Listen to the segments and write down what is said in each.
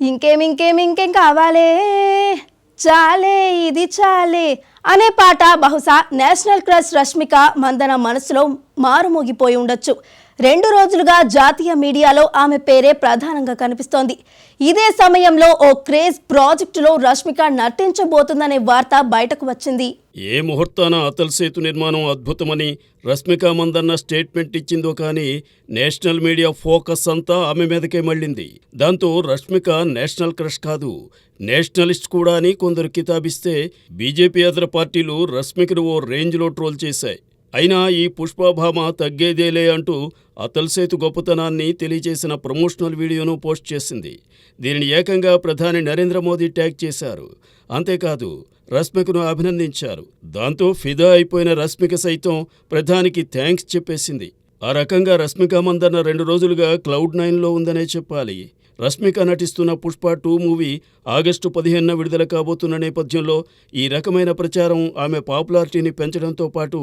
ఇంకేం కావాలే చాలే ఇది చాలే అనే పాట బహుశా నేషనల్ క్రష్ రష్మిక మందన మనసులో మారుమోగిపోయి ఉండొచ్చు. 2 రోజులుగా జాతీయ మీడియాలో ఆమె పేరే ప్రధానంగా కనిపిస్తోంది. ఇదే సమయంలో ఓ క్రేజ్ ప్రాజెక్టులో రష్మిక నటించబోతుందనే వార్త బయటకు వచ్చింది. ఏ ముహూర్తాన అతల్ సేతు నిర్మాణం అద్భుతమని రష్మిక మందన్న స్టేట్మెంట్ ఇచ్చిందో కానీ నేషనల్ మీడియా ఫోకస్ అంతా ఆమె మీదకే మళ్ళింది. దాంతో రష్మిక నేషనల్ క్రష్ కాదు, నేషనలిస్ట్ కూడా అని కొందరు కితాబిస్తే బీజేపీ ఇతర పార్టీలు రష్మికను ఓ రేంజ్లో ట్రోల్ చేశాయి. అయినా ఈ పుష్పభామ తగ్గేదేలే అంటూ అతల్ సేతు గొప్పతనాన్ని తెలియజేసిన ప్రమోషనల్ వీడియోను పోస్ట్ చేసింది. దీనిని ఏకంగా ప్రధాని నరేంద్ర మోదీ ట్యాగ్ చేశారు. అంతేకాదు రష్మికను అభినందించారు. దాంతో ఫిదా అయిపోయిన రష్మిక సైతం ప్రధానికి థ్యాంక్స్ చెప్పేసింది. ఆ రకంగా రష్మిక మందన్న 2 రోజులుగా క్లౌడ్9లో ఉందనే చెప్పాలి. రష్మిక నటిస్తున్న పుష్ప 2 మూవీ ఆగస్టు 15న విడుదల కాబోతున్న నేపథ్యంలో ఈ రకమైన ప్రచారం ఆమె పాపులారిటీని పెంచడంతో పాటు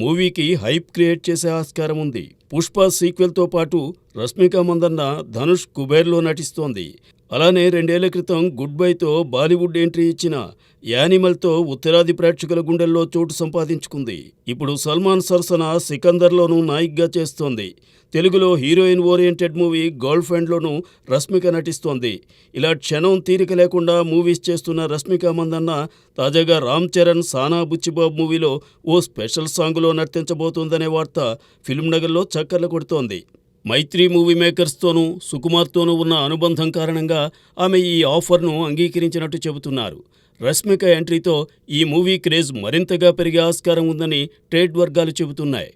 మూవీకి హైప్ క్రియేట్ చేసే ఆస్కారం ఉంది. పుష్ప సీక్వెల్తో పాటు రష్మిక మందన్న ధనుష్ కుబేర్లో నటిస్తోంది. అలానే 2 ఏళ్ల క్రితం గుడ్ బైతో బాలీవుడ్ ఎంట్రీ ఇచ్చిన యానిమల్తో ఉత్తరాది ప్రేక్షకుల గుండెల్లో చోటు సంపాదించుకుంది. ఇప్పుడు సల్మాన్ సరసన సికందర్లోనూ నాయిక్గా చేస్తోంది. తెలుగులో హీరోయిన్ ఓరియంటెడ్ మూవీ గర్ల్ ఫ్రెండ్లోనూ రష్మిక నటిస్తోంది. ఇలా క్షణం తీరిక లేకుండా మూవీస్ చేస్తున్న రష్మిక మందన్న తాజాగా రామ్ చరణ్ సానా బుచ్చిబాబు మూవీలో ఓ స్పెషల్ సాంగులో నర్తించబోతోందనే వార్త ఫిల్మ్నగర్లో చక్కర్లు కొడుతోంది. మైత్రి మూవీ మేకర్స్తోనూ సుకుమార్తోనూ ఉన్న అనుబంధం కారణంగా ఆమె ఈ ఆఫర్ను అంగీకరించినట్టు చెబుతున్నారు. రష్మిక ఎంట్రీతో ఈ మూవీ క్రేజ్ మరింతగా పెరిగే ఆస్కారం ఉందని ట్రేడ్ వర్గాలు చెబుతున్నాయి.